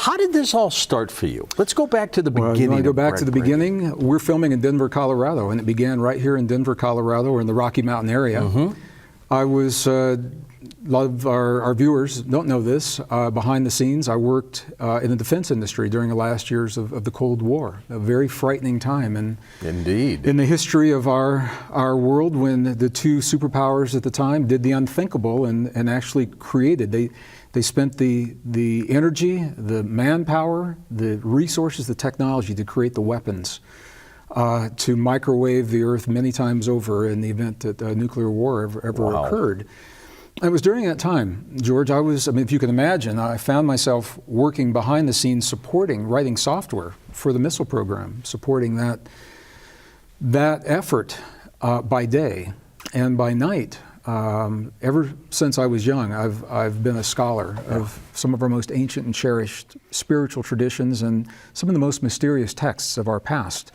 How did this all start for you? Let's go back to the beginning. You want to go back of to the Gregg Braden. beginning? We're filming in Denver, Colorado, and it began right here in Denver, Colorado, or in the Rocky Mountain area. I was, a lot of our viewers don't know this, behind the scenes, I worked in the defense industry during the last years of the Cold War, a very frightening time. And indeed, in the history of our world, when the two superpowers at the time did the unthinkable and actually created, they spent the energy, the manpower, the resources, the technology to create the weapons to microwave the Earth many times over in the event that nuclear war ever occurred. It was during that time, George, I mean, if you can imagine, I found myself working behind the scenes writing software for the missile program, supporting that effort by day. And by night, ever since I was young, I've been a scholar of some of our most ancient and cherished spiritual traditions and some of the most mysterious texts of our past.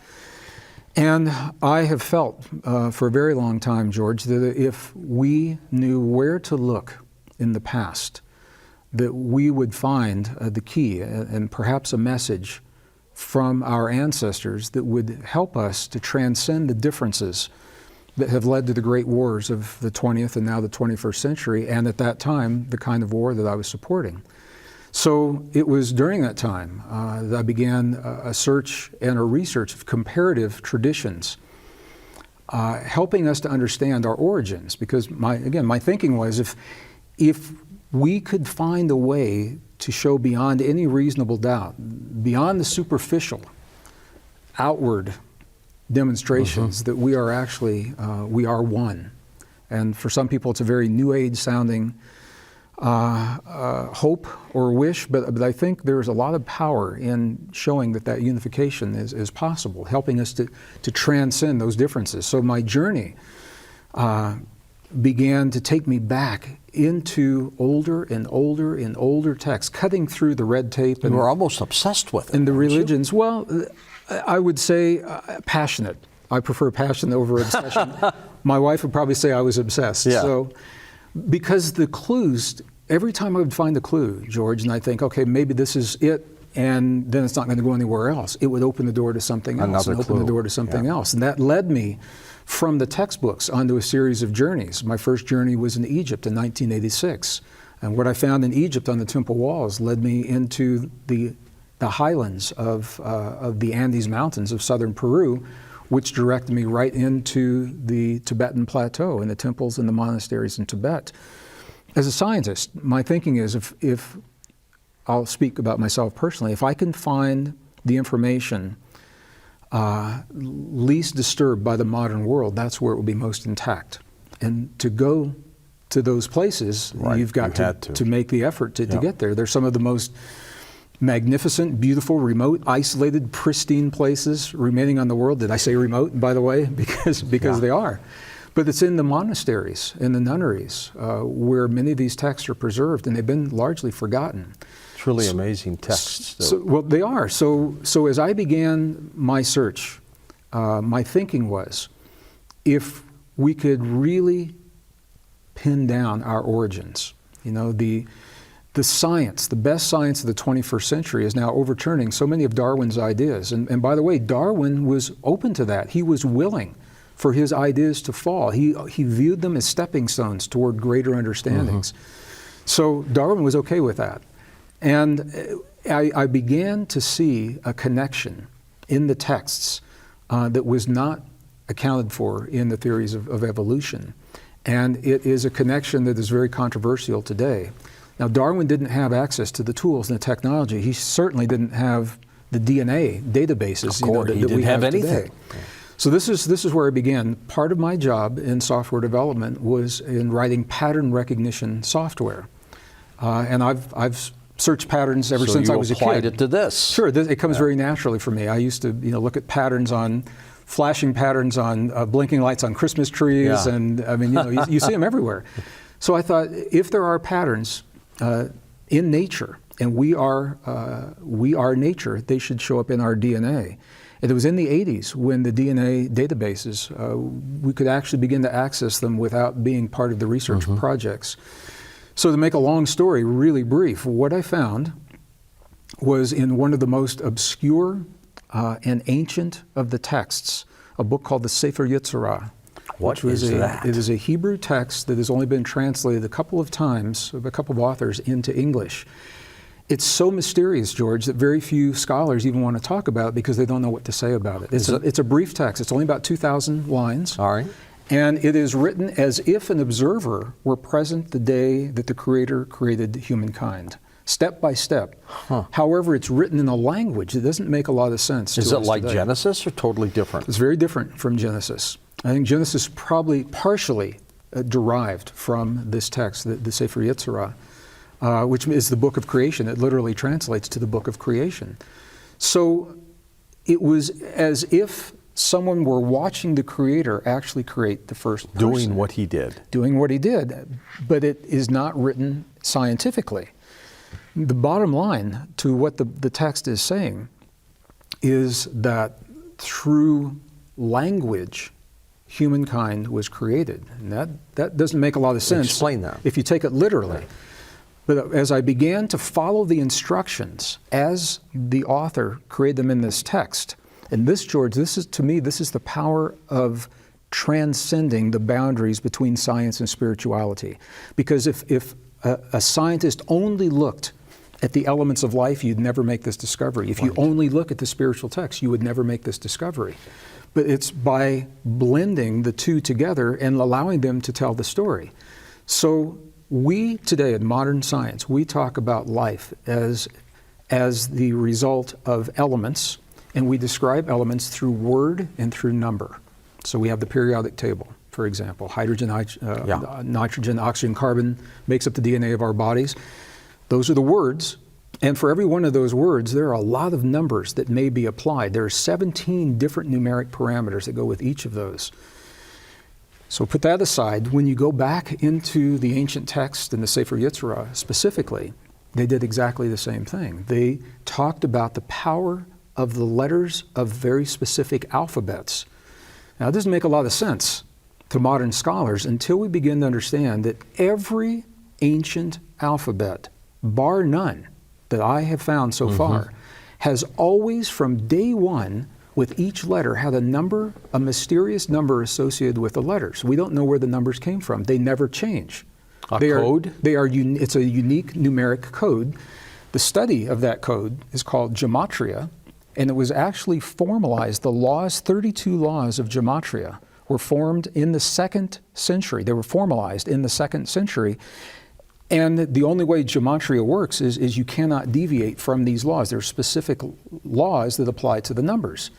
And I have felt for a very long time, George, that if we knew where to look in the past, that we would find the key and perhaps a message from our ancestors that would help us to transcend the differences that have led to the great wars of the 20th and now the 21st century, and at that time, the kind of war that I was supporting. So it was during that time that I began a search and a research of comparative traditions, helping us to understand our origins. Because my thinking was, if we could find a way to show beyond any reasonable doubt, beyond the superficial, outward demonstrations, that we are actually we are one. And for some people, it's a very New Age sounding hope or wish, but I think there's a lot of power in showing that unification is possible, helping us to transcend those differences. So my journey began to take me back into older and older and older texts, cutting through the red tape. And we're almost obsessed with it. And the religions. Well, I would say passionate. I prefer passion over obsession. My wife would probably say I was obsessed. Yeah. So, because the clues, every time I would find a clue, George, and I think, okay, maybe this is it, and then it's not going to go anywhere else, it would open the door to something else, and open the door to something else. And that led me from the textbooks onto a series of journeys. My first journey was in Egypt in 1986. And what I found in Egypt on the temple walls led me into the highlands of the Andes Mountains of southern Peru, which directed me right into the Tibetan plateau and the temples and the monasteries in Tibet. As a scientist, my thinking is, if I'll speak about myself personally, if I can find the information least disturbed by the modern world, that's where it will be most intact. And to go to those places, you've got to make the effort to get there. They're some of the most magnificent, beautiful, remote, isolated, pristine places remaining on the world. Did I say remote, by the way? Because they are. But it's in the monasteries, in the nunneries, where many of these texts are preserved, and they've been largely forgotten. Truly amazing texts. Well, they are. So as I began my search, my thinking was, if we could really pin down our origins, the science, the best science of the 21st century is now overturning so many of Darwin's ideas. And by the way, Darwin was open to that. He was willing for his ideas to fall. He viewed them as stepping stones toward greater understandings. So Darwin was okay with that. And I began to see a connection in the texts that was not accounted for in the theories of evolution. And it is a connection that is very controversial today. Now, Darwin didn't have access to the tools and the technology. He certainly didn't have the DNA databases that we have today. So this is where I began. Part of my job in software development was in writing pattern recognition software, and I've searched patterns ever since I was a kid. So you applied it to this. Sure, it comes very naturally for me. I used to look at patterns on flashing patterns on blinking lights on Christmas trees, and I mean you see them everywhere. So I thought, if there are patterns in nature, and we are nature, they should show up in our DNA. And it was in the 80s when the DNA databases, we could actually begin to access them without being part of the research projects. So to make a long story really brief, what I found was in one of the most obscure and ancient of the texts, a book called the Sefer Yetzirah. What is that? It is a Hebrew text that has only been translated a couple of times, of a couple of authors, into English. It's so mysterious, George, that very few scholars even want to talk about it because they don't know what to say about it. It's a brief text. It's only about 2,000 lines. All right. And it is written as if an observer were present the day that the Creator created humankind, step by step. Huh. However, it's written in a language that doesn't make a lot of sense to us Is it like today. Genesis or totally different? It's very different from Genesis. I think Genesis probably partially derived from this text, the Sefer Yetzirah, which is the book of creation. It literally translates to the book of creation. So it was as if someone were watching the Creator actually create the first person. Doing what he did. Doing what he did, but it is not written scientifically. The bottom line to what the text is saying is that through language, humankind was created. And that doesn't make a lot of sense. Explain that. If you take it literally. But as I began to follow the instructions as the author created them in this text, and this, George, to me, this is the power of transcending the boundaries between science and spirituality. Because if a scientist only looked at the elements of life, you'd never make this discovery. If you only look at the spiritual text, you would never make this discovery. But it's by blending the two together and allowing them to tell the story. So we today in modern science, we talk about life as the result of elements, and we describe elements through word and through number. So we have the periodic table, for example. Hydrogen, nitrogen, oxygen, carbon makes up the DNA of our bodies. Those are the words. And for every one of those words, there are a lot of numbers that may be applied. There are 17 different numeric parameters that go with each of those. So put that aside. When you go back into the ancient text and the Sefer Yetzirah specifically, they did exactly the same thing. They talked about the power of the letters of very specific alphabets. Now, it doesn't make a lot of sense to modern scholars until we begin to understand that every ancient alphabet, bar none, that I have found so far, has always from day one with each letter had a number, a mysterious number associated with the letters. We don't know where the numbers came from. They never change. Code? It's a unique numeric code. The study of that code is called gematria, and it was actually formalized. The laws, 32 laws of gematria, were formed in the 2nd century. They were formalized in the 2nd century. And the only way gematria works is you cannot deviate from these laws. There are specific laws that apply to the numbers.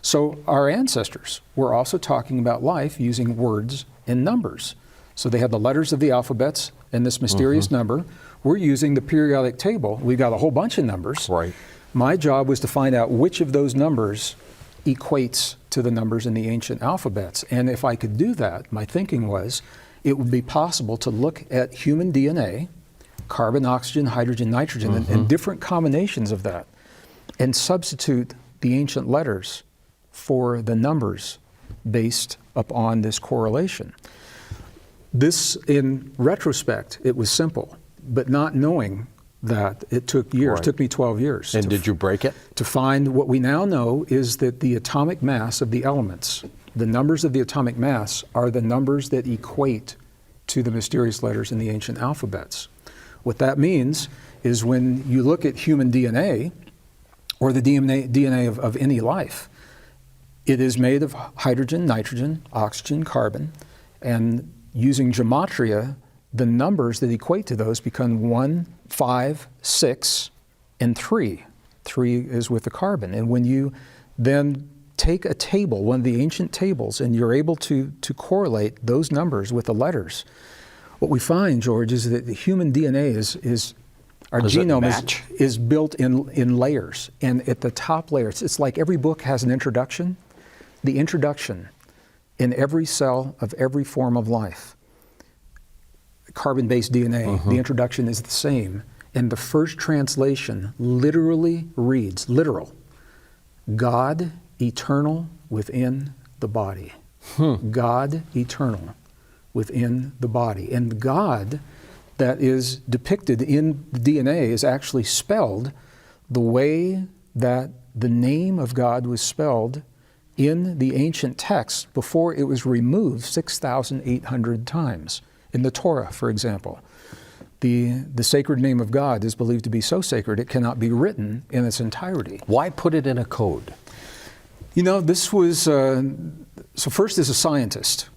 So our ancestors were also talking about life using words and numbers. So they had the letters of the alphabets and this mysterious number. We're using the periodic table. We've got a whole bunch of numbers. Right. My job was to find out which of those numbers equates to the numbers in the ancient alphabets. And if I could do that, my thinking was, it would be possible to look at human DNA, carbon, oxygen, hydrogen, nitrogen, and different combinations of that, and substitute the ancient letters for the numbers based upon this correlation. This, in retrospect, it was simple, but not knowing that, it took years. Right. It took me 12 years. And did you break it? To find what we now know is that the atomic mass of the elements, the numbers of the atomic mass, are the numbers that equate to the mysterious letters in the ancient alphabets. What that means is when you look at human DNA, or the DNA of any life, it is made of hydrogen, nitrogen, oxygen, carbon, and using gematria, the numbers that equate to those become 1, 5, 6, and 3. 3 is with the carbon. And when you then take a table, one of the ancient tables, and you're able to correlate those numbers with the letters, what we find, George, is that the human DNA our genome is built in layers. And at the top layer, it's like every book has an introduction. The introduction in every cell of every form of life, carbon-based DNA, the introduction is the same. And the first translation literally reads, God eternal within the body. God eternal within the body. And God that is depicted in the DNA is actually spelled the way that the name of God was spelled in the ancient text before it was removed 6,800 times. In the Torah, for example, the sacred name of God is believed to be so sacred it cannot be written in its entirety. Why put it in a code? You know, this was, so first as a scientist,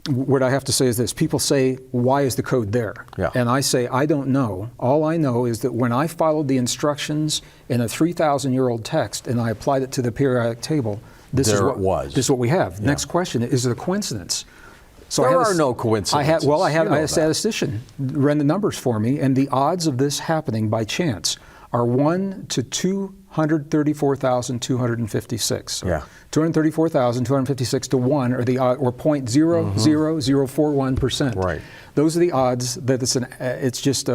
what I have to say is this. People say, why is the code there? Yeah. And I say, I don't know. All I know is that when I followed the instructions in a 3,000-year-old text and I applied it to the periodic table, this is what we have. Yeah. Next question, is it a coincidence? So There are no coincidences. I had You know a that. statistician run the numbers for me, and the odds of this happening by chance are 1 to 234,256. Yeah. 234,256 to 1 are the odd, or 0.00041%. Right. Those are the odds that it's just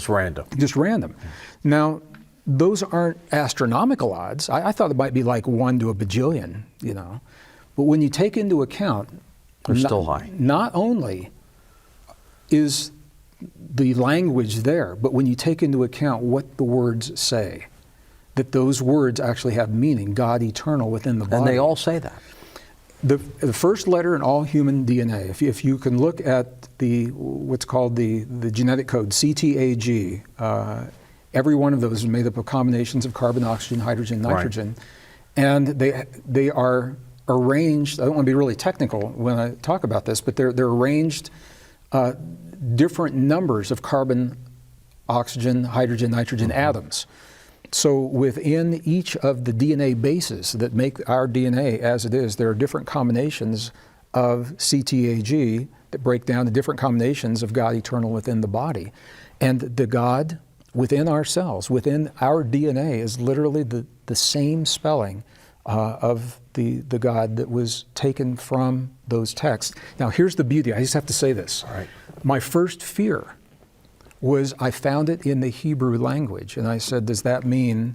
random. Just random. Now, those aren't astronomical odds. I thought it might be like 1 to a bajillion, you know. But when you take into account, They're still high. Not only is the language there, but when you take into account what the words say, that those words actually have meaning, God eternal within the body. And they all say that. The first letter in all human DNA, if you can look at what's called the genetic code, CTAG, every one of those is made up of combinations of carbon, oxygen, hydrogen, nitrogen. Right. And they are arranged, I don't want to be really technical when I talk about this, but they're arranged different numbers of carbon, oxygen, hydrogen, nitrogen atoms. So within each of the DNA bases that make our DNA as it is, there are different combinations of CTAG that break down to different combinations of God eternal within the body. And the God within ourselves, within our DNA, is literally the same spelling of the God that was taken from those texts. Now here's the beauty, I just have to say this. All right. My first fear was I found it in the Hebrew language, and I said, does that mean,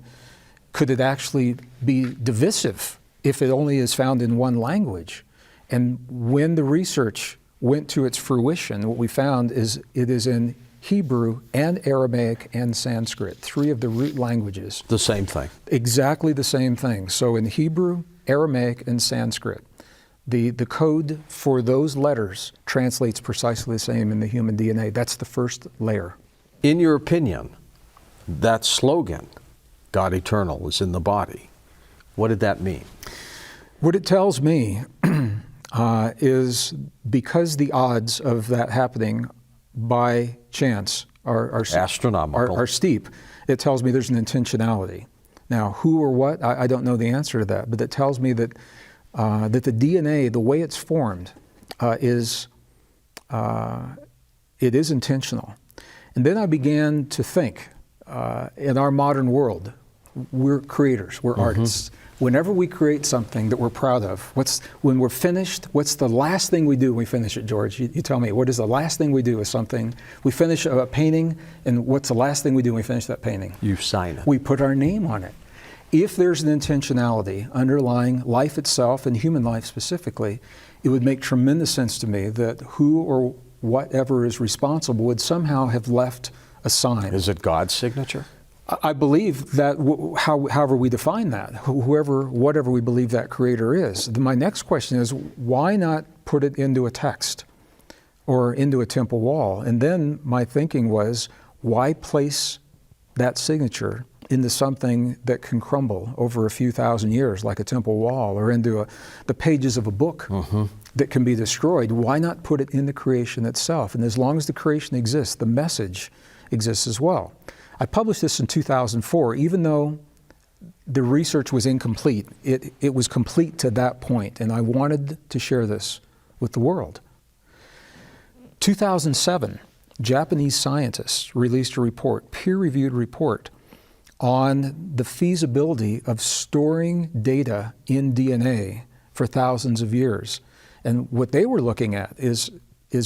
could it actually be divisive if it only is found in one language? And when the research went to its fruition, what we found is it is in Hebrew and Aramaic and Sanskrit, 3 of the root languages. The same thing. Exactly the same thing. So in Hebrew, Aramaic, and Sanskrit, the code for those letters translates precisely the same in the human DNA. That's the first layer. In your opinion, that slogan, God eternal, was in the body. What did that mean? What it tells me is because the odds of that happening by chance are astronomical, are steep, it tells me there's an intentionality. Now, who or what, I don't know the answer to that, but it tells me that that the DNA, the way it's formed, it is intentional. And then I began to think, in our modern world, we're creators, we're artists. Whenever we create something that we're proud of, when we're finished, what's the last thing we do when we finish it, George? You tell me, what is the last thing we do with something? We finish a painting, and what's the last thing we do when we finish that painting? You sign it. We put our name on it. If there's an intentionality underlying life itself and human life specifically, it would make tremendous sense to me that who or whatever is responsible would somehow have left a sign. Is it God's signature? I believe that however we define that, whatever we believe that creator is. My next question is, why not put it into a text or into a temple wall? And then my thinking was, why place that signature into something that can crumble over a few thousand years, like a temple wall, or into the pages of a book that can be destroyed? Why not put it in the creation itself? And as long as the creation exists, the message exists as well. I published this in 2004, even though the research was incomplete. It was complete to that point, and I wanted to share this with the world. 2007, Japanese scientists released a report, peer-reviewed report, on the feasibility of storing data in DNA for thousands of years. And what they were looking at is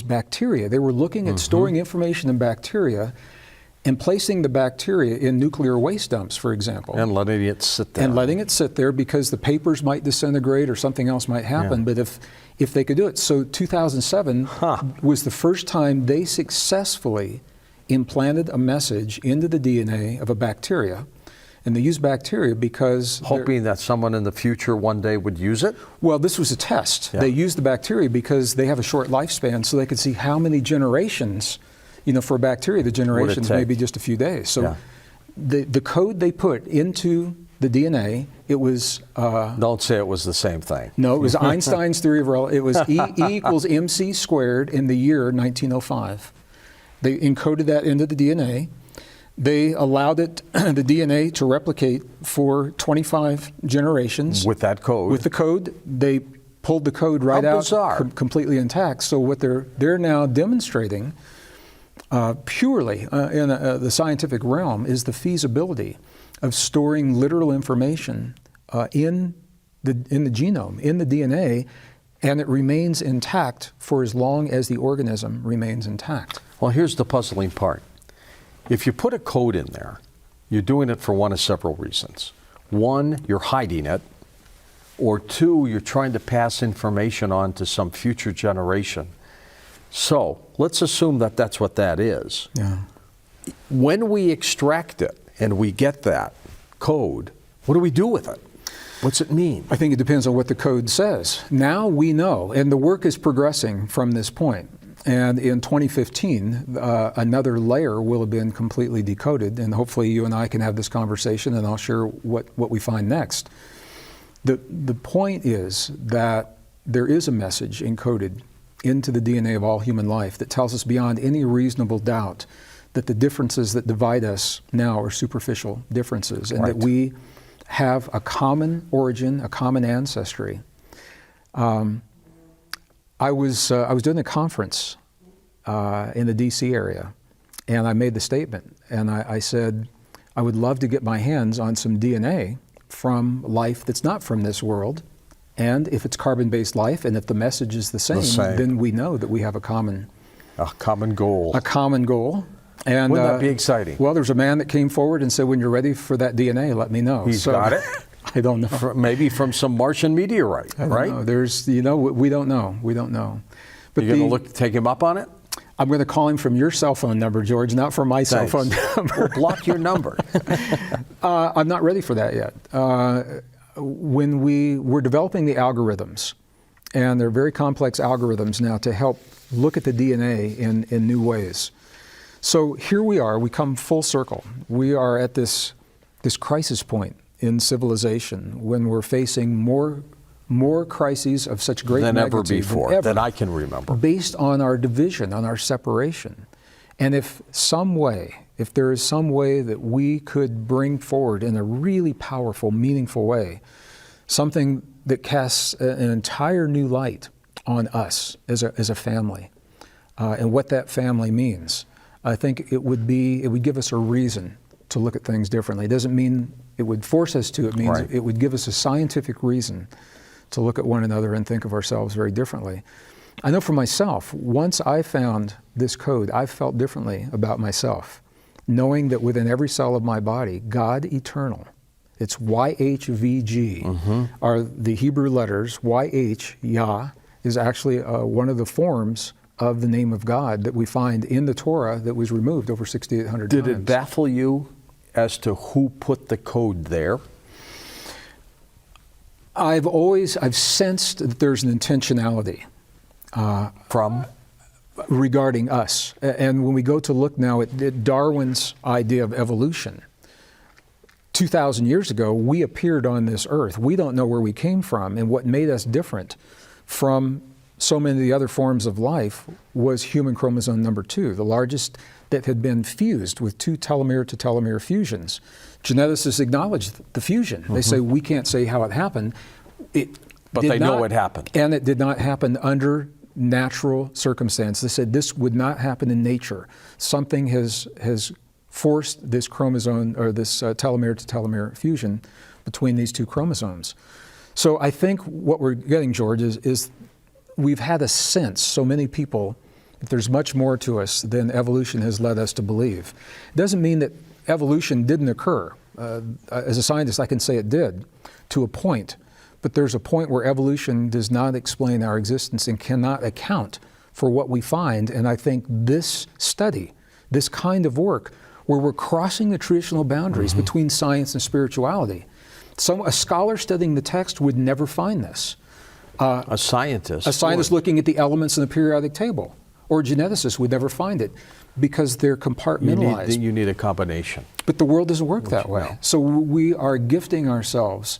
bacteria. They were looking at storing information in bacteria and placing the bacteria in nuclear waste dumps, for example. And letting it sit there. And letting it sit there because the papers might disintegrate or something else might happen. Yeah. But if they could do it. So 2007 was the first time they successfully implanted a message into the DNA of a bacteria. And they used bacteria because Hoping that someone in the future one day would use it? well, this was a test. Yeah. They used the bacteria because they have a short lifespan, so they could see how many generations, for a bacteria, the generations may take? be just a few days. So Yeah. the code they put into the DNA, it was... Don't say it was the same thing. no, it was Einstein's theory of relativity. It was E equals mc squared in the year 1905. They encoded that into the DNA. They allowed it, the DNA, to replicate for 25 generations. With that code? With the code, they pulled the code right How out, bizarre. completely intact. So what they're now demonstrating, purely in the scientific realm, is the feasibility of storing literal information in the genome, in the DNA, and it remains intact for as long as the organism remains intact. Well, here's the puzzling part. If you put a code in there, you're doing it for one of several reasons. One, you're hiding it, or two, you're trying to pass information on to some future generation. So let's assume that that's what that is. Yeah. When we extract it and we get that code, what do we do with it? What's it mean? I think it depends on what the code says. Now we know, and the work is progressing from this point. And in 2015, another layer will have been completely decoded, and hopefully you and I can have this conversation, and I'll share what we find next. The point is that there is a message encoded into the DNA of all human life that tells us beyond any reasonable doubt that the differences that divide us now are superficial differences, and Right. that we have a common origin, a common ancestry. I was doing a conference in the D.C. area, and I made the statement, and I said, I would love to get my hands on some DNA from life that's not from this world, and if it's carbon-based life, and if the message is the same, then we know that we have a common goal. A common goal. And Wouldn't that be exciting? Well, there's a man that came forward and said, when you're ready for that DNA, let me know. He's got it? I don't know. Maybe from some Martian meteorite, right? No, there's, we don't know. We don't know. But You're going to take him up on it? I'm going to call him from your cell phone number, George, not from my cell phone number. We'll block your number. I'm not ready for that yet. When we were developing the algorithms, and they're very complex algorithms now to help look at the DNA in new ways. So here we are, we come full circle. We are at this crisis point in civilization when we're facing more crises of such great than ever magnitude before, that I can remember. Based on our division, on our separation. And if there is some way that we could bring forward in a really powerful, meaningful way, something that casts an entire new light on us as a family, and what that family means, I think it would give us a reason to look at things differently. It doesn't mean it would force us to, it means Right. it would give us a scientific reason to look at one another and think of ourselves very differently. I know for myself, once I found this code, I felt differently about myself, knowing that within every cell of my body, God eternal, it's YHVG, are the Hebrew letters. YH, Yah, is actually one of the forms of the name of God that we find in the Torah that was removed over 6,800 times. Did it baffle you as to who put the code there? I've sensed that there's an intentionality From? regarding us. And when we go to look now at Darwin's idea of evolution, 2,000 years ago, we appeared on this earth. We don't know where we came from, and what made us different from so many of the other forms of life was human chromosome number 2, the largest that had been fused with 2 telomere to telomere fusions. Geneticists acknowledge the fusion. They say, we can't say how it happened. But they know it happened. And it did not happen under natural circumstance. They said this would not happen in nature. Something has forced this chromosome, or this telomere to telomere fusion between these 2 chromosomes. So I think what we're getting, George, is we've had a sense, so many people, that there's much more to us than evolution has led us to believe. It doesn't mean that evolution didn't occur. As a scientist, I can say it did, to a point. But there's a point where evolution does not explain our existence and cannot account for what we find. And I think this study, this kind of work, where we're crossing the traditional boundaries between science and spirituality. A scholar studying the text would never find this. A scientist would. Looking at the elements in the periodic table, or a geneticist would never find it, because they're compartmentalized. You need a combination. But the world doesn't work that way. So we are gifting ourselves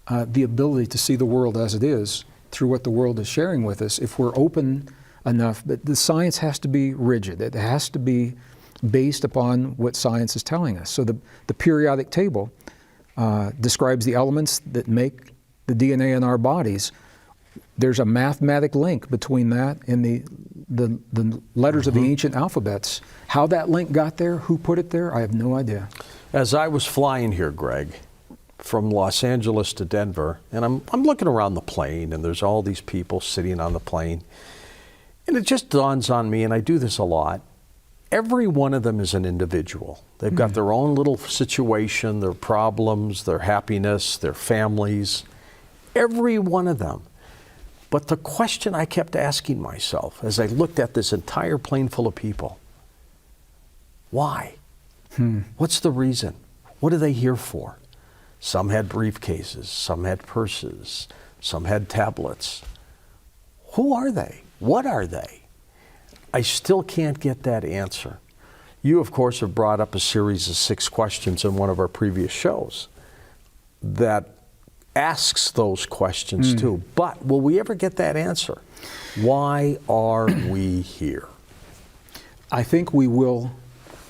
the ability to see the world as it is through what the world is sharing with us if we're open enough. But the science has to be rigid. It has to be based upon what science is telling us. So the periodic table describes the elements that make the DNA in our bodies. There's a mathematic link between that and the letters of the ancient alphabets. How that link got there, who put it there, I have no idea. As I was flying here, Greg, from Los Angeles to Denver, and I'm looking around the plane, and there's all these people sitting on the plane, and it just dawns on me, and I do this a lot, every one of them is an individual. They've got their own little situation, their problems, their happiness, their families, every one of them. But the question I kept asking myself as I looked at this entire plane full of people, why? What's the reason? What are they here for? Some had briefcases, some had purses, some had tablets. Who are they? What are they? I still can't get that answer. You, of course, have brought up a series of 6 questions in one of our previous shows that asks those questions too. But will we ever get that answer? Why are we here? I think we will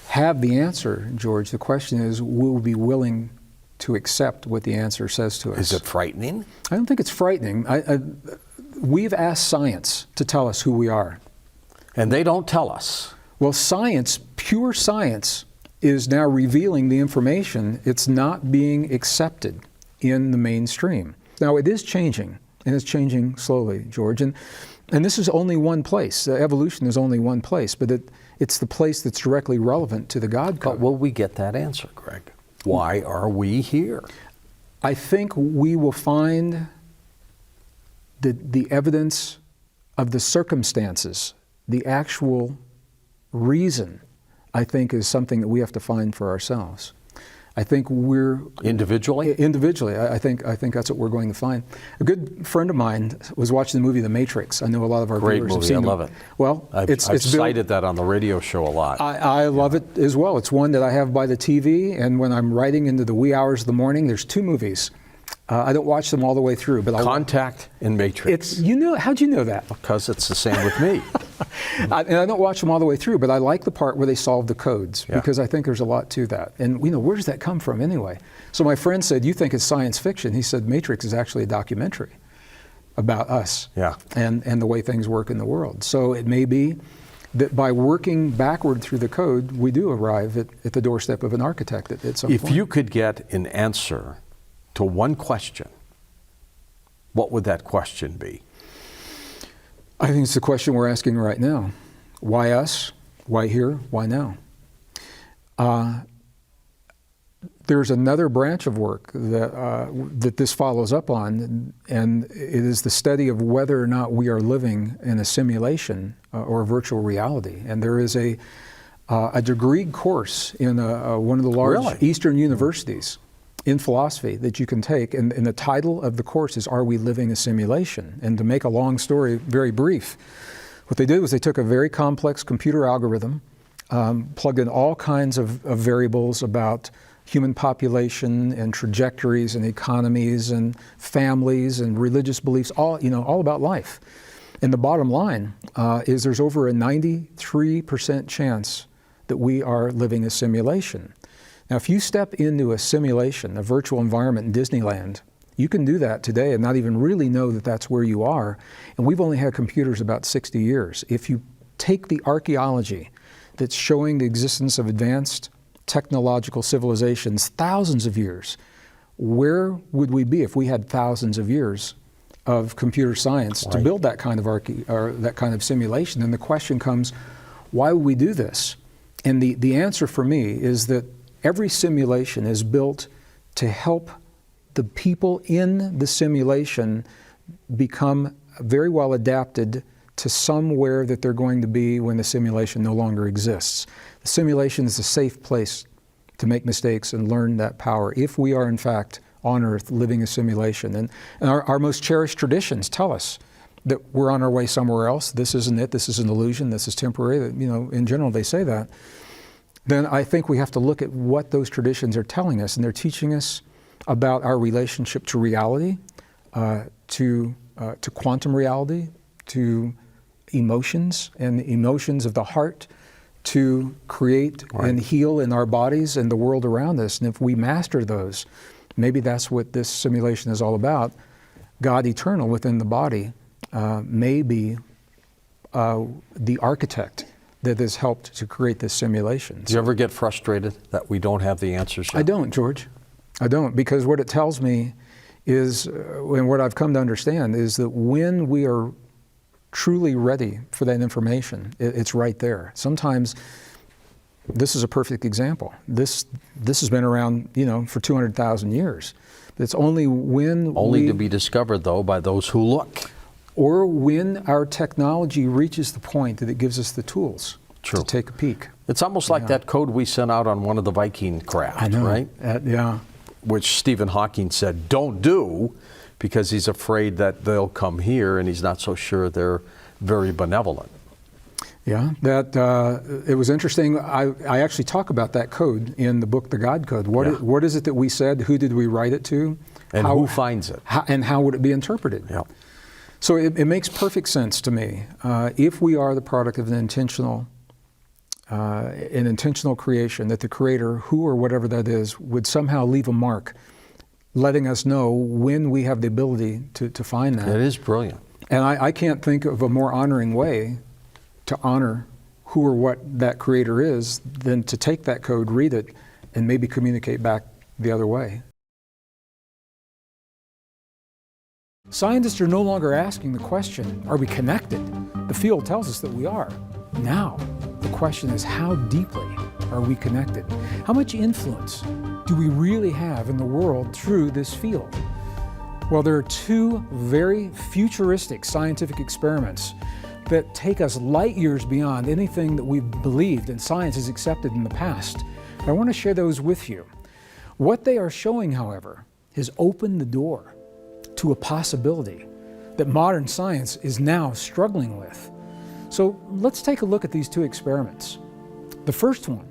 have the answer, George. The question is, will we be willing to accept what the answer says to us? Is it frightening? I don't think it's frightening. We've asked science to tell us who we are. And they don't tell us. Well, science, pure science, is now revealing the information. It's not being accepted in the mainstream. Now, it is changing, and it's changing slowly, George. And this is only one place. Evolution is only one place, but it's the place that's directly relevant to the God code. But will we get that answer, Greg? Why are we here? I think we will find the evidence of the circumstances, the actual reason, I think, is something that we have to find for ourselves. I think we're individually. I think that's what we're going to find. A good friend of mine was watching the movie The Matrix. I know a lot of our Great viewers have movie. seen I it. love it. Well, I've cited that on the radio show a lot. I love it as well. It's one that I have by the TV, and when I'm writing into the wee hours of the morning, there's 2 movies. I don't watch them all the way through, but Contact and Matrix. How'd you know that? Because it's the same with me. And I don't watch them all the way through, but I like the part where they solve the codes, because I think there's a lot to that. And where does that come from anyway? So my friend said, "You think it's science fiction?" He said, "Matrix is actually a documentary about us and the way things work in the world." So it may be that by working backward through the code, we do arrive at the doorstep of an architect at some point. If you could get an answer to one question, what would that question be? I think it's the question we're asking right now. Why us? Why here? Why now? There's another branch of work that this follows up on, and it is the study of whether or not we are living in a simulation or a virtual reality. And there is a degree course in one of the large Eastern universities in philosophy that you can take, and the title of the course is "Are We Living a Simulation?" And to make a long story very brief, what they did was they took a very complex computer algorithm, plugged in all kinds of variables about human population and trajectories and economies and families and religious beliefs, all about life. And the bottom line is there's over a 93% chance that we are living a simulation. Now, if you step into a simulation, a virtual environment in Disneyland, you can do that today and not even really know that that's where you are. And we've only had computers about 60 years. If you take the archaeology that's showing the existence of advanced technological civilizations thousands of years, where would we be if we had thousands of years of computer science to build that kind of simulation? And the question comes, why would we do this? And the answer for me is that every simulation is built to help the people in the simulation become very well adapted to somewhere that they're going to be when the simulation no longer exists. The simulation is a safe place to make mistakes and learn that power if we are in fact on Earth living a simulation. And our most cherished traditions tell us that we're on our way somewhere else. This isn't it, this is an illusion, this is temporary. You know, in general they say that. Then I think we have to look at what those traditions are telling us, and they're teaching us about our relationship to reality, to quantum reality, to emotions and the emotions of the heart, to create and heal in our bodies and the world around us. And if we master those, maybe that's what this simulation is all about. God eternal within the body may be the architect that has helped to create this simulation. Do you ever get frustrated that we don't have the answers yet? I don't, George. I don't, because what it tells me is, and what I've come to understand, is that when we are truly ready for that information, it's right there. Sometimes, this is a perfect example. This has been around, you know, for 200,000 years. But it's only when Only to be discovered, though, by those who look. Or when our technology reaches the point that it gives us the tools to take a peek. It's almost like that code we sent out on one of the Viking craft, I know. right? Yeah. Which Stephen Hawking said, don't do, because he's afraid that they'll come here, and he's not so sure they're very benevolent. Yeah, it was interesting. I actually talk about that code in the book, The God Code. What is it that we said? Who did we write it to? And who finds it? And how would it be interpreted? Yeah. So it makes perfect sense to me. If we are the product of an intentional creation, that the Creator, who or whatever that is, would somehow leave a mark, letting us know when we have the ability to find that. It is brilliant. And I can't think of a more honoring way to honor who or what that Creator is than to take that code, read it, and maybe communicate back the other way. Scientists are no longer asking the question, are we connected? The field tells us that we are. Now, the question is, how deeply are we connected? How much influence do we really have in the world through this field? Well, there are two very futuristic scientific experiments that take us light years beyond anything that we've believed and science has accepted in the past. I want to share those with you. What they are showing, however, has opened the door to a possibility that modern science is now struggling with. So let's take a look at these two experiments. The first one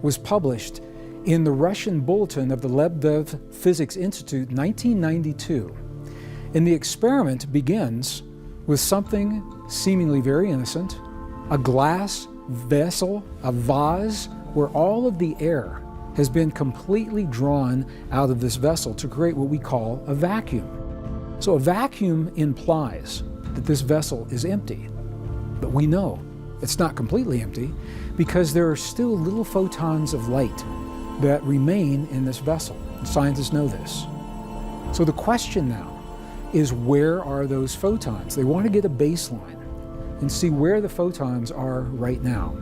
was published in the Russian Bulletin of the Lebedev Physics Institute, 1992. And the experiment begins with something seemingly very innocent, a glass vessel, a vase, where all of the air has been completely drawn out of this vessel to create what we call a vacuum. So a vacuum implies that this vessel is empty, but we know it's not completely empty because there are still little photons of light that remain in this vessel. Scientists know this. So the question now is, where are those photons? They want to get a baseline and see where the photons are right now.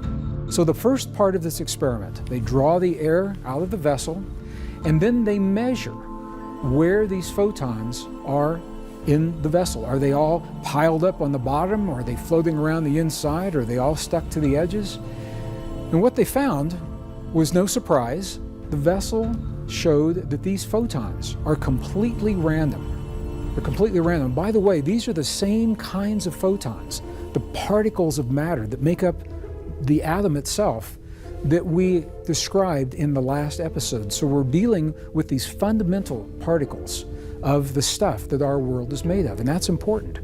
So the first part of this experiment, they draw the air out of the vessel, and then they measure where these photons are in the vessel. Are they all piled up on the bottom, or are they floating around the inside, or are they all stuck to the edges? And what they found was no surprise. The vessel showed that these photons are completely random. They're completely random. By the way, these are the same kinds of photons, the particles of matter that make up the atom itself, that we described in the last episode. So we're dealing with these fundamental particles of the stuff that our world is made of, and that's important.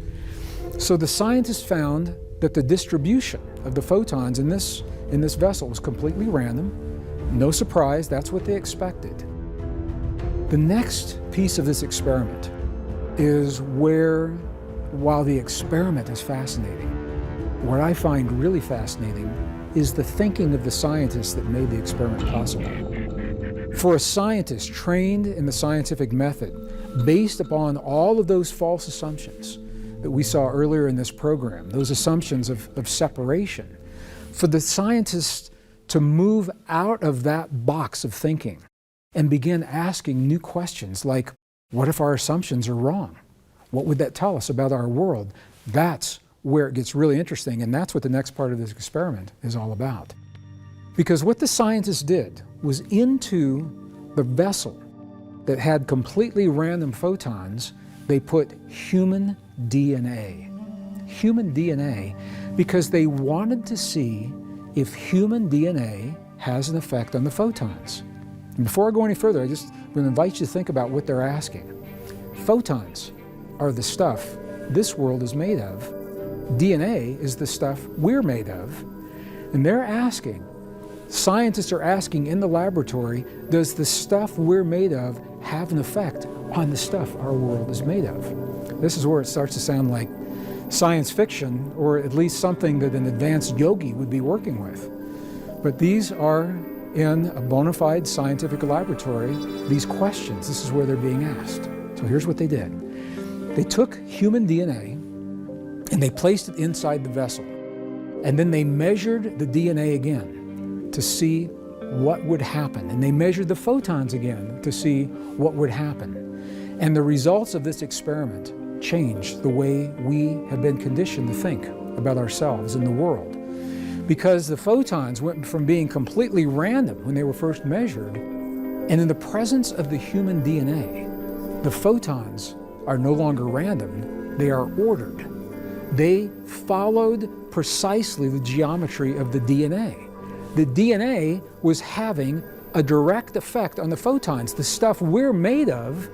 So the scientists found that the distribution of the photons in this vessel was completely random. No surprise, that's what they expected. The next piece of this experiment is where, while the experiment is fascinating, what I find really fascinating is the thinking of the scientists that made the experiment possible. For a scientist trained in the scientific method, based upon all of those false assumptions that we saw earlier in this program, those assumptions of separation, for the scientists to move out of that box of thinking and begin asking new questions like, what if our assumptions are wrong? What would that tell us about our world? That's where it gets really interesting, and that's what the next part of this experiment is all about. Because what the scientists did was into the vessel that had completely random photons, they put human DNA. Human DNA, because they wanted to see if human DNA has an effect on the photons. And before I go any further, I'm going to invite you to think about what they're asking. Photons are the stuff this world is made of. DNA is the stuff we're made of. And they're asking, scientists are asking in the laboratory, does the stuff we're made of have an effect on the stuff our world is made of? This is where it starts to sound like science fiction, or at least something that an advanced yogi would be working with. But these are in a bona fide scientific laboratory, these questions, this is where they're being asked. So here's what they did. They took human DNA and they placed it inside the vessel. And then they measured the DNA again to see what would happen. And they measured the photons again to see what would happen. And the results of this experiment changed the way we have been conditioned to think about ourselves and the world. Because the photons went from being completely random when they were first measured, and in the presence of the human DNA, the photons are no longer random, they are ordered. They followed precisely the geometry of the DNA. The DNA was having a direct effect on the photons. The stuff we're made of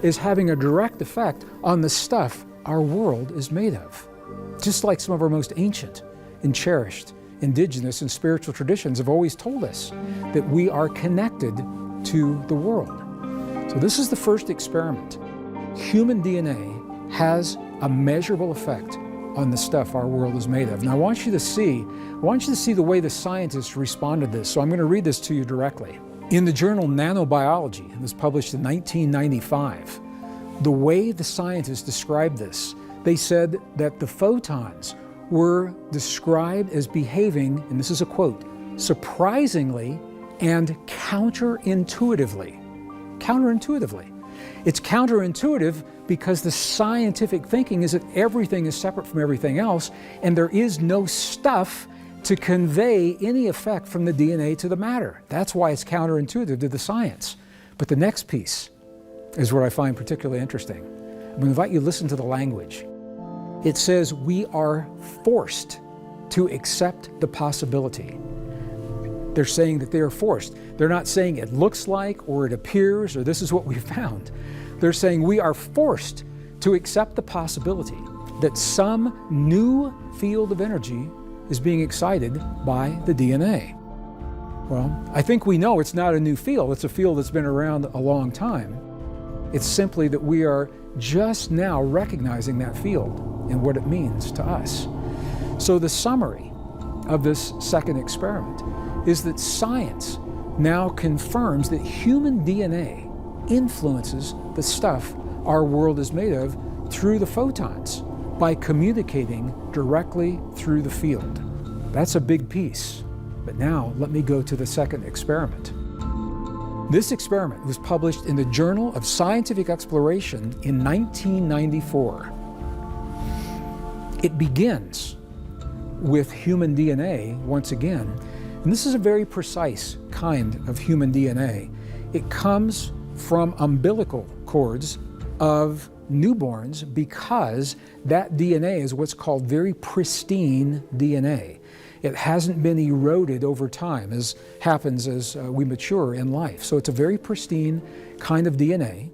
is having a direct effect on the stuff our world is made of. Just like some of our most ancient and cherished indigenous and spiritual traditions have always told us that we are connected to the world. So this is the first experiment. Human DNA has a measurable effect on the stuff our world is made of. Now I want you to see the way the scientists responded to this. So I'm going to read this to you directly. In the journal Nanobiology, it was published in 1995, the way the scientists described this, they said that the photons were described as behaving, and this is a quote, surprisingly and counterintuitively. Counterintuitively. It's counterintuitive because the scientific thinking is that everything is separate from everything else, and there is no stuff to convey any effect from the DNA to the matter. That's why it's counterintuitive to the science. But the next piece is what I find particularly interesting. I'm going to invite you to listen to the language. It says we are forced to accept the possibility. They're saying that they are forced. They're not saying it looks like, or it appears, or this is what we found. They're saying we are forced to accept the possibility that some new field of energy is being excited by the DNA. Well, I think we know it's not a new field. It's a field that's been around a long time. It's simply that we are just now recognizing that field and what it means to us. So the summary of this second experiment is that science now confirms that human DNA influences the stuff our world is made of through the photons by communicating directly through the field. That's a big piece. But now let me go to the second experiment. This experiment was published in the Journal of Scientific Exploration in 1994. It begins with human DNA once again, and this is a very precise kind of human DNA. It comes from umbilical cords of newborns because that DNA is what's called very pristine DNA. It hasn't been eroded over time, as happens as we mature in life. So it's a very pristine kind of DNA.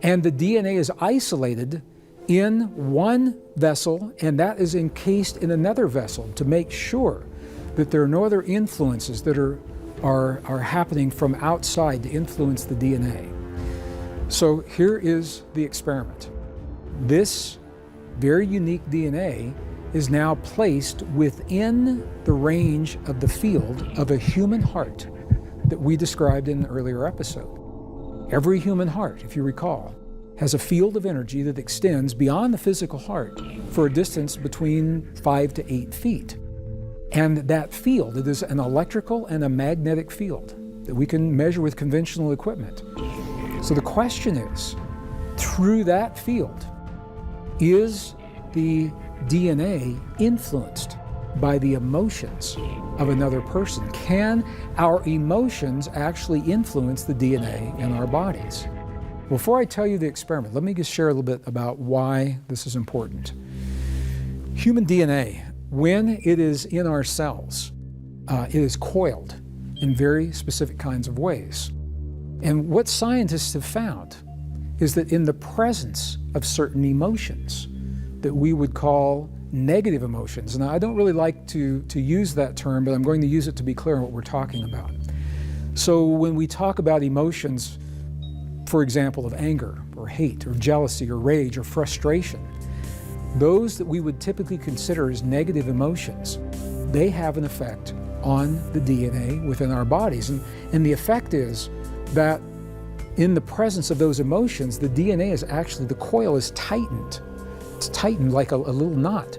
And the DNA is isolated in one vessel, and that is encased in another vessel to make sure that there are no other influences that are happening from outside to influence the DNA. So here is the experiment. This very unique DNA is now placed within the range of the field of a human heart that we described in an earlier episode. Every human heart, if you recall, has a field of energy that extends beyond the physical heart for a distance between 5 to 8 feet. And that field, it is an electrical and a magnetic field that we can measure with conventional equipment. So the question is, through that field, is the DNA influenced by the emotions of another person? Can our emotions actually influence the DNA in our bodies? Before I tell you the experiment, let me just share a little bit about why this is important. Human DNA, when it is in our cells, it is coiled in very specific kinds of ways. And what scientists have found is that in the presence of certain emotions that we would call negative emotions, and I don't really like to use that term, but I'm going to use it to be clear on what we're talking about. So when we talk about emotions, for example, of anger or hate or jealousy or rage or frustration, those that we would typically consider as negative emotions, they have an effect on the DNA within our bodies. And the effect is that in the presence of those emotions, the DNA is actually, the coil is tightened. It's tightened like a little knot.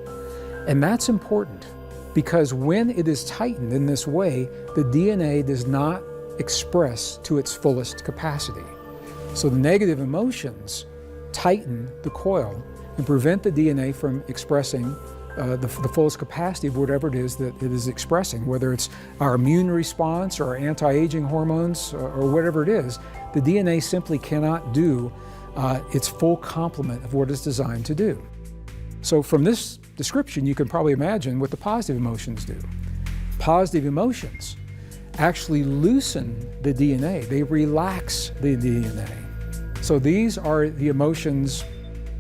And that's important because when it is tightened in this way, the DNA does not express to its fullest capacity. So the negative emotions tighten the coil and prevent the DNA from expressing the fullest capacity of whatever it is that it is expressing, whether it's our immune response or our anti-aging hormones or whatever it is. The DNA simply cannot do its full complement of what it's designed to do. So from this description, you can probably imagine what the positive emotions do. Positive emotions actually loosen the DNA. They relax the DNA. So these are the emotions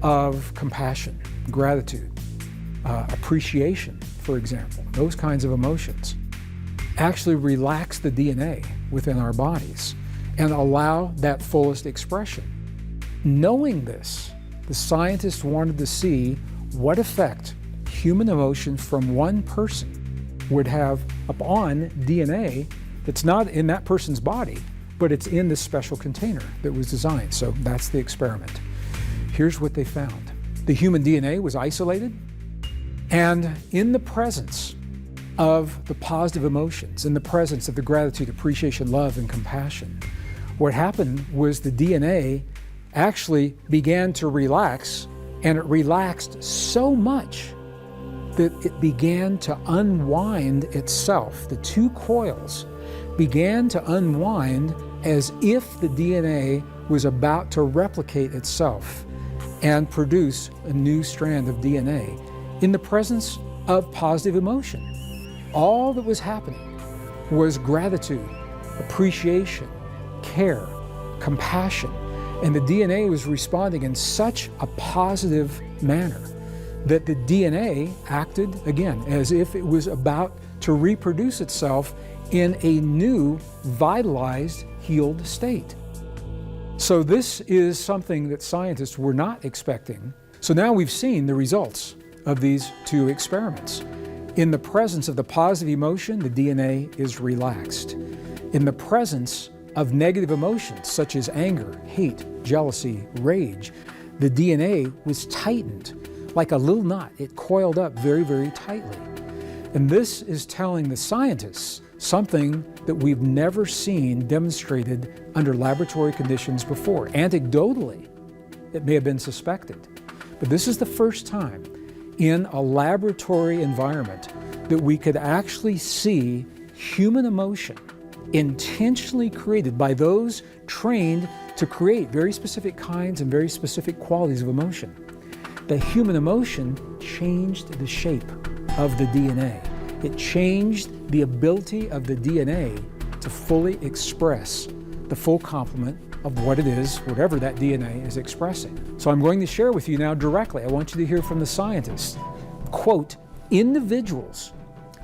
of compassion, gratitude, appreciation, for example. Those kinds of emotions actually relax the DNA within our bodies and allow that fullest expression. Knowing this, the scientists wanted to see what effect human emotion from one person would have upon DNA that's not in that person's body, but it's in this special container that was designed. So that's the experiment. Here's what they found. The human DNA was isolated, and in the presence of the positive emotions, in the presence of the gratitude, appreciation, love, and compassion, what happened was the DNA actually began to relax, and it relaxed so much that it began to unwind itself. The two coils began to unwind as if the DNA was about to replicate itself and produce a new strand of DNA in the presence of positive emotion. All that was happening was gratitude, appreciation, care, compassion, and the DNA was responding in such a positive manner that the DNA acted, again, as if it was about to reproduce itself in a new, vitalized, healed state. So this is something that scientists were not expecting. So now we've seen the results of these two experiments. In the presence of the positive emotion, the DNA is relaxed. In the presence of negative emotions, such as anger, hate, jealousy, rage, the DNA was tightened like a little knot. It coiled up very, very tightly. And this is telling the scientists something that we've never seen demonstrated under laboratory conditions before. Anecdotally, it may have been suspected, but this is the first time in a laboratory environment that we could actually see human emotion intentionally created by those trained to create very specific kinds and very specific qualities of emotion. The human emotion changed the shape of the DNA. It changed the ability of the DNA to fully express the full complement of what it is, whatever that DNA is expressing. So I'm going to share with you now directly. I want you to hear from the scientists. Quote, individuals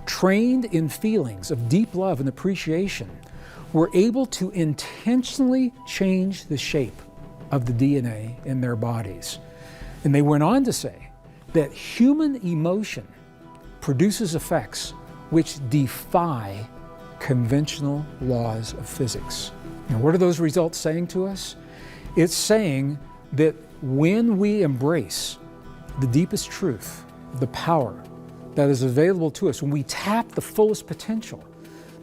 trained in feelings of deep love and appreciation were able to intentionally change the shape of the DNA in their bodies. And they went on to say that human emotion produces effects which defy conventional laws of physics. And what are those results saying to us? It's saying that when we embrace the deepest truth, the power that is available to us, when we tap the fullest potential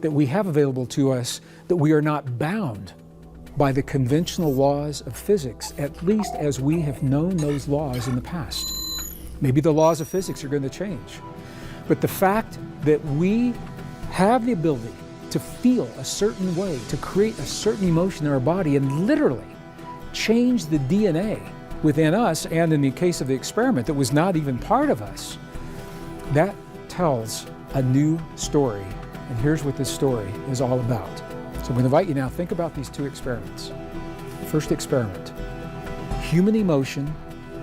that we have available to us, that we are not bound by the conventional laws of physics, at least as we have known those laws in the past. Maybe the laws of physics are going to change. But the fact that we have the ability to feel a certain way, to create a certain emotion in our body and literally change the DNA within us, and in the case of the experiment that was not even part of us, that tells a new story. And here's what this story is all about. So I'm going to invite you now, think about these two experiments. First experiment, human emotion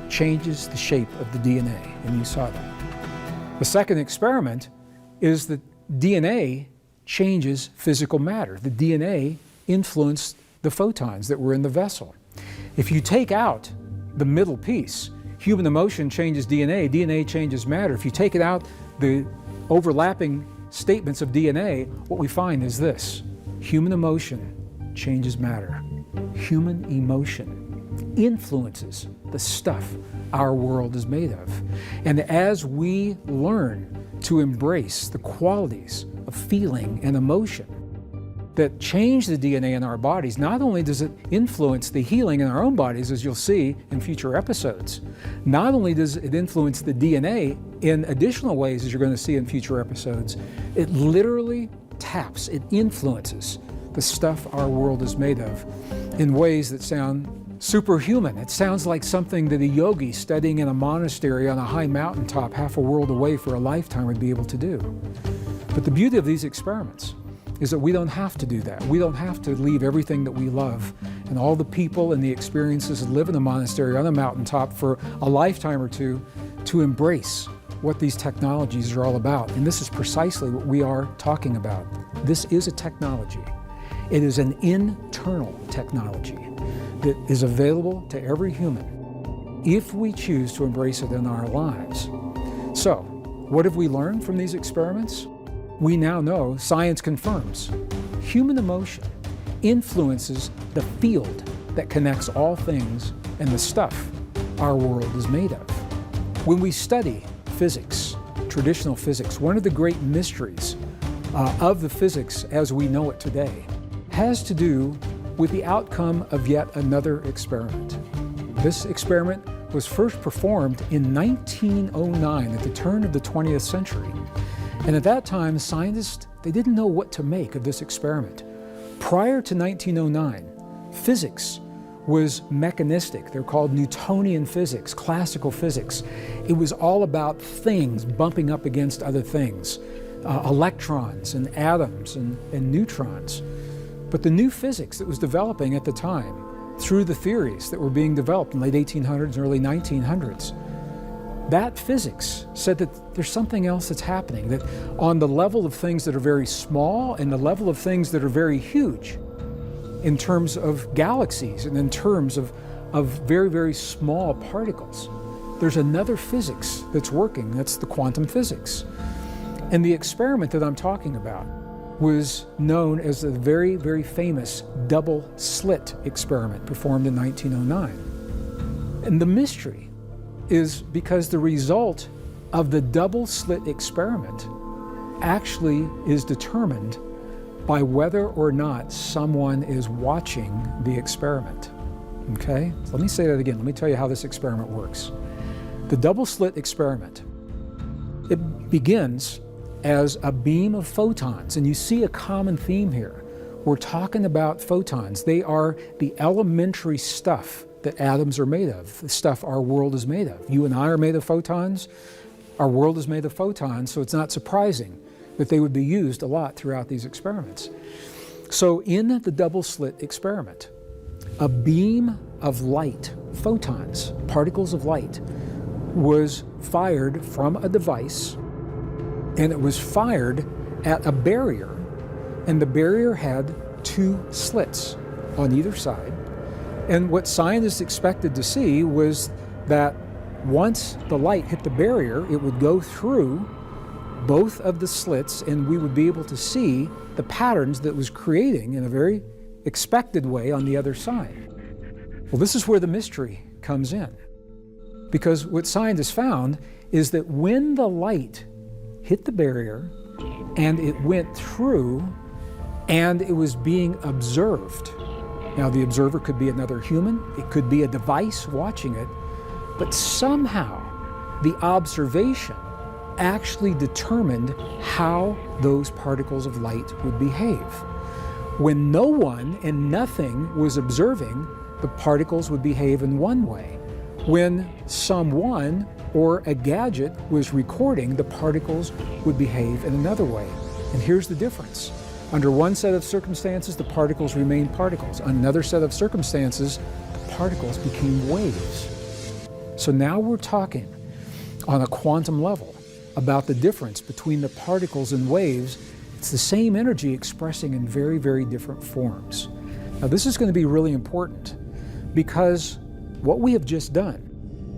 changes the shape of the DNA, and you saw that. The second experiment is that DNA changes physical matter. The DNA influenced the photons that were in the vessel. If you take out the middle piece, human emotion changes DNA, DNA changes matter. If you take it out, the overlapping statements of DNA, what we find is this: human emotion changes matter. Human emotion influences the stuff our world is made of. And as we learn to embrace the qualities of feeling and emotion that change the DNA in our bodies, not only does it influence the healing in our own bodies, as you'll see in future episodes, not only does it influence the DNA in additional ways, as you're going to see in future episodes, it literally taps, it influences the stuff our world is made of in ways that sound superhuman. It sounds like something that a yogi studying in a monastery on a high mountaintop half a world away for a lifetime would be able to do. But the beauty of these experiments is that we don't have to do that. We don't have to leave everything that we love and all the people and the experiences that live in a monastery on a mountaintop for a lifetime or two to embrace what these technologies are all about. And this is precisely what we are talking about. This is a technology. It is an internal technology that is available to every human if we choose to embrace it in our lives. So, what have we learned from these experiments? We now know, science confirms, human emotion influences the field that connects all things and the stuff our world is made of. When we study physics, traditional physics, one of the great mysteries of the physics as we know it today has to do with the outcome of yet another experiment. This experiment was first performed in 1909 at the turn of the 20th century. And at that time, scientists, they didn't know what to make of this experiment. Prior to 1909, physics was mechanistic. They're called Newtonian physics, classical physics. It was all about things bumping up against other things, electrons and atoms and neutrons. But the new physics that was developing at the time, through the theories that were being developed in late 1800s and early 1900s, that physics said that there's something else that's happening, that on the level of things that are very small and the level of things that are very huge, in terms of galaxies and in terms of very, very small particles, there's another physics that's working, that's the quantum physics. And the experiment that I'm talking about was known as the very, very famous double slit experiment performed in 1909. And the mystery is because the result of the double slit experiment actually is determined by whether or not someone is watching the experiment. Okay? So let me say that again. Let me tell you how this experiment works. The double slit experiment, it begins as a beam of photons, and you see a common theme here. We're talking about photons. They are the elementary stuff that atoms are made of, the stuff our world is made of. You and I are made of photons. Our world is made of photons, so it's not surprising that they would be used a lot throughout these experiments. So in the double slit experiment, a beam of light, photons, particles of light, was fired from a device, and it was fired at a barrier, and the barrier had two slits on either side. And what scientists expected to see was that once the light hit the barrier, it would go through both of the slits, and we would be able to see the patterns that it was creating in a very expected way on the other side. Well, this is where the mystery comes in. Because what scientists found is that when the light hit the barrier and it went through and it was being observed. Now, the observer could be another human, it could be a device watching it, but somehow The observation actually determined how those particles of light would behave. When no one and nothing was observing, the particles would behave in one way. When someone or a gadget was recording, the particles would behave in another way. And here's the difference. Under one set of circumstances, the particles remained particles. On another set of circumstances, the particles became waves. So now we're talking on a quantum level about the difference between the particles and waves. It's the same energy expressing in very, very different forms. Now this is going to be really important because what we have just done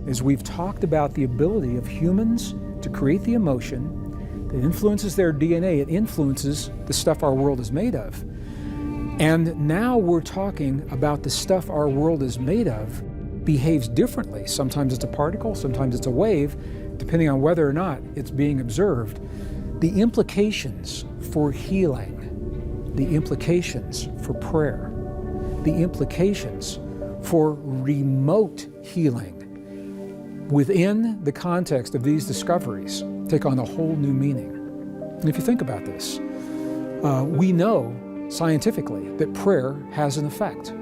is we've talked about the ability of humans to create the emotion that influences their DNA. It influences the stuff our world is made of. And now we're talking about the stuff our world is made of behaves differently. Sometimes it's a particle, sometimes it's a wave, depending on whether or not it's being observed. The implications for healing, the implications for prayer, the implications for remote healing within the context of these discoveries take on a whole new meaning. And if you think about this, we know scientifically that prayer has an effect.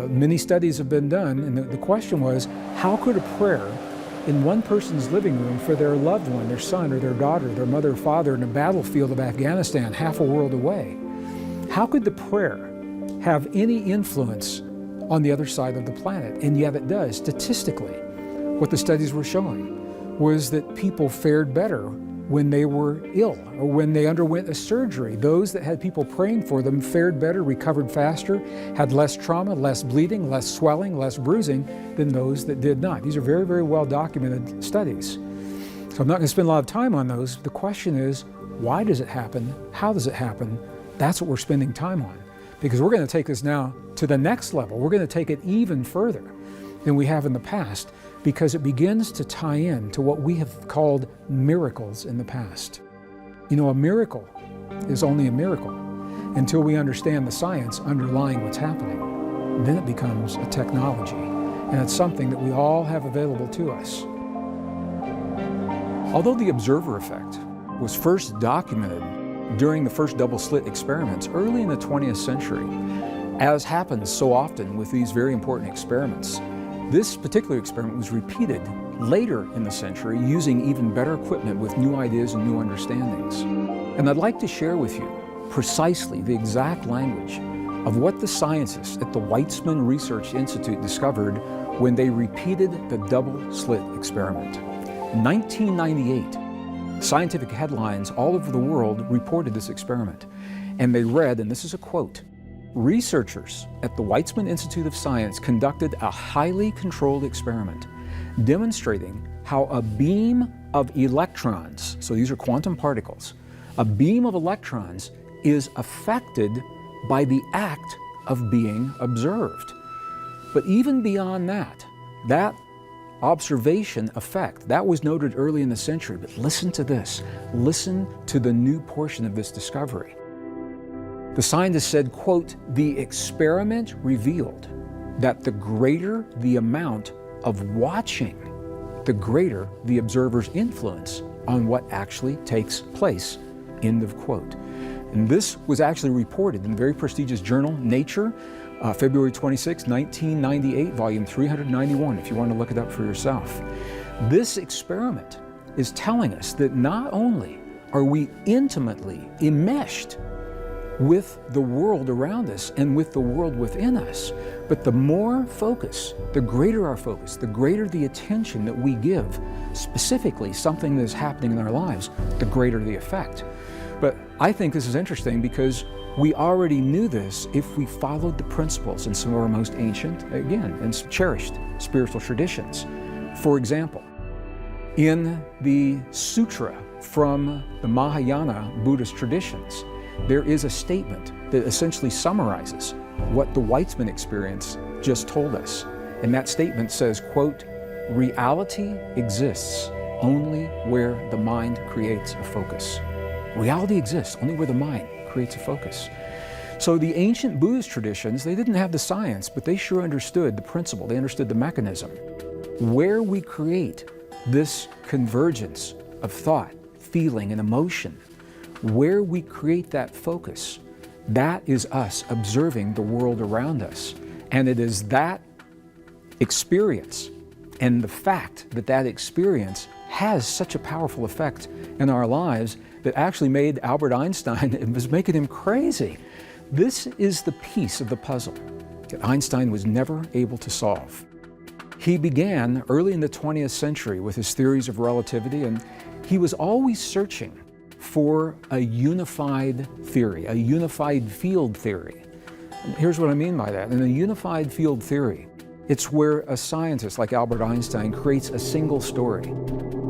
Many studies have been done, and the question was, how could a prayer in one person's living room for their loved one, their son or their daughter, their mother or father in a battlefield of Afghanistan, half a world away, how could the prayer have any influence on the other side of the planet? And yet it does. Statistically, what the studies were showing was that people fared better when they were ill or when they underwent a surgery. Those that had people praying for them fared better, recovered faster, had less trauma, less bleeding, less swelling, less bruising than those that did not. These are very, very well documented studies. So I'm not going to spend a lot of time on those. The question is, why does it happen? How does it happen? That's what we're spending time on. Because we're going to take this now to the next level. We're going to take it even further than we have in the past, because it begins to tie in to what we have called miracles in the past. You know, a miracle is only a miracle until we understand the science underlying what's happening. Then it becomes a technology, and it's something that we all have available to us. Although the observer effect was first documented during the first double-slit experiments early in the 20th century, as happens so often with these very important experiments, this particular experiment was repeated later in the century using even better equipment with new ideas and new understandings. And I'd like to share with you precisely the exact language of what the scientists at the Weizmann Research Institute discovered when they repeated the double-slit experiment. In 1998, scientific headlines all over the world reported this experiment, and they read, and this is a quote, "Researchers at the Weizmann Institute of Science conducted a highly controlled experiment demonstrating how a beam of electrons," so these are quantum particles, "a beam of electrons is affected by the act of being observed." But even beyond that, that observation effect, that was noted early in the century. But listen to this. Listen to the new portion of this discovery. The scientists said, quote, "The experiment revealed that the greater the amount of watching, the greater the observer's influence on what actually takes place," end of quote. And this was actually reported in the very prestigious journal Nature, February 26, 1998, volume 391, if you want to look it up for yourself. This experiment is telling us that not only are we intimately enmeshed with the world around us and with the world within us, but the more focus, the greater our focus, the greater the attention that we give, specifically something that is happening in our lives, the greater the effect. But I think this is interesting because we already knew this if we followed the principles in some of our most ancient, again, and cherished spiritual traditions. For example, in the sutra from the Mahayana Buddhist traditions, there is a statement that essentially summarizes what the Weizmann experience just told us. And that statement says, quote, "Reality exists only where the mind creates a focus." Reality exists only where the mind creates a focus. So the ancient Buddhist traditions, they didn't have the science, but they sure understood the principle. They understood the mechanism. Where we create this convergence of thought, feeling, and emotion, where we create that focus, that is us observing the world around us. And it is that experience and the fact that that experience has such a powerful effect in our lives that actually made Albert Einstein, it was making him crazy. This is the piece of the puzzle that Einstein was never able to solve. He began early in the 20th century with his theories of relativity, and he was always searching for a unified theory, a unified field theory. And here's what I mean by that. In a unified field theory, it's where a scientist like Albert Einstein creates a single story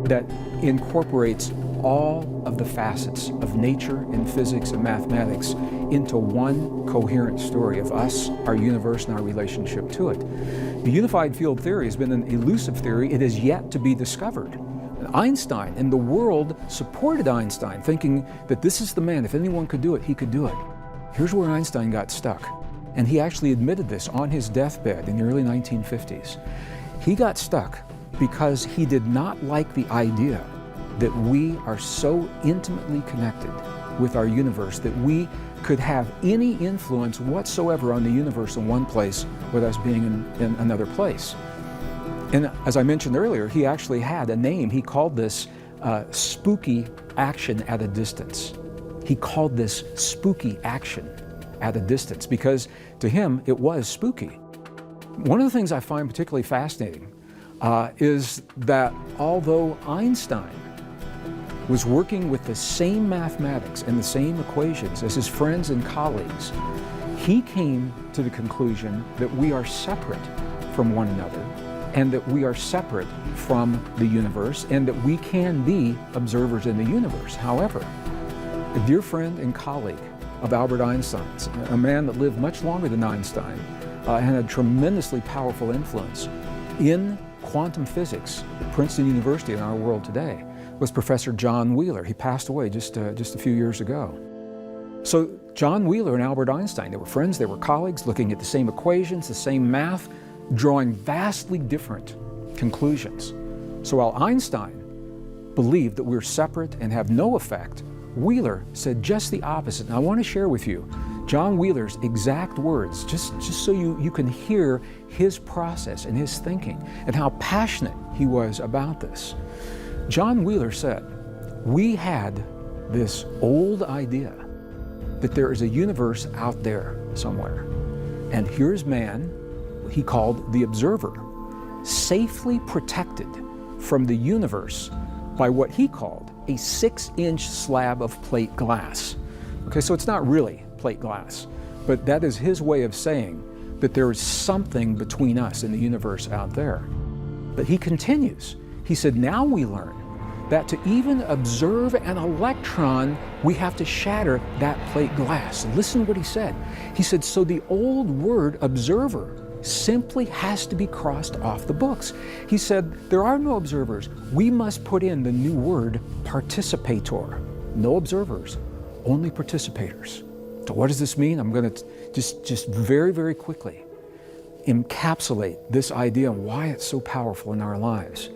that incorporates all of the facets of nature and physics and mathematics into one coherent story of us, our universe, and our relationship to it. The unified field theory has been an elusive theory. It is yet to be discovered. Einstein and the world supported Einstein, thinking that this is the man. If anyone could do it, he could do it. Here's where Einstein got stuck. And he actually admitted this on his deathbed in the early 1950s. He got stuck because he did not like the idea that we are so intimately connected with our universe that we could have any influence whatsoever on the universe in one place with us being in another place. And as I mentioned earlier, he actually had a name. He called this spooky action at a distance. He called this spooky action at a distance because to him it was spooky. One of the things I find particularly fascinating is that although Einstein was working with the same mathematics and the same equations as his friends and colleagues, he came to the conclusion that we are separate from one another and that we are separate from the universe and that we can be observers in the universe. However, a dear friend and colleague of Albert Einstein's, a man that lived much longer than Einstein and had a tremendously powerful influence in quantum physics at Princeton University in our world today, was Professor John Wheeler. He passed away just a few years ago. So John Wheeler and Albert Einstein, they were friends, they were colleagues, looking at the same equations, the same math, drawing vastly different conclusions. So while Einstein believed that we're separate and have no effect, Wheeler said just the opposite. And I want to share with you John Wheeler's exact words, just so you can hear his process and his thinking and how passionate he was about this. John Wheeler said, we had this old idea that there is a universe out there somewhere. And here's man, he called the observer, safely protected from the universe by what he called a 6-inch slab of plate glass. Okay, so it's not really plate glass, but that is his way of saying that there is something between us and the universe out there. But he continues. He said, now we learn that to even observe an electron, we have to shatter that plate glass. Listen to what he said. He said, so the old word observer simply has to be crossed off the books. He said, there are no observers. We must put in the new word participator. No observers, only participators. So what does this mean? I'm going to just very, very quickly encapsulate this idea and why it's so powerful in our lives.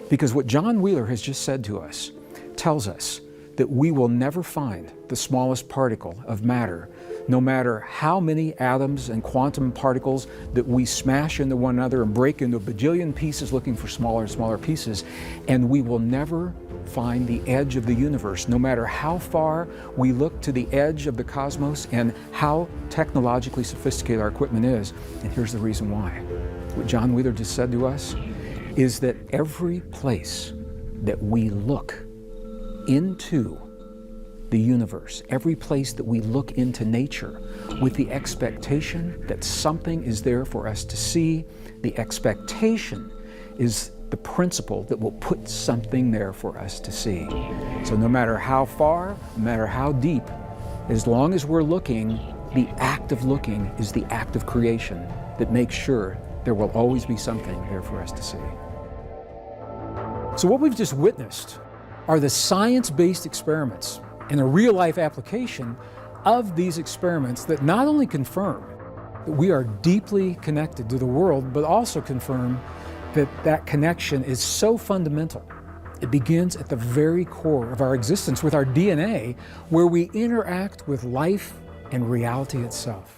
Because what John Wheeler has just said to us tells us that we will never find the smallest particle of matter, no matter how many atoms and quantum particles that we smash into one another and break into a bajillion pieces looking for smaller and smaller pieces, and we will never find the edge of the universe, no matter how far we look to the edge of the cosmos and how technologically sophisticated our equipment is. And here's the reason why. What John Wheeler just said to us is that every place that we look into the universe, every place that we look into nature with the expectation that something is there for us to see, the expectation is the principle that will put something there for us to see. So no matter how far, no matter how deep, as long as we're looking, the act of looking is the act of creation that makes sure there will always be something there for us to see. So what we've just witnessed are the science-based experiments and a real-life application of these experiments that not only confirm that we are deeply connected to the world, but also confirm that connection is so fundamental. It begins at the very core of our existence with our DNA, where we interact with life and reality itself.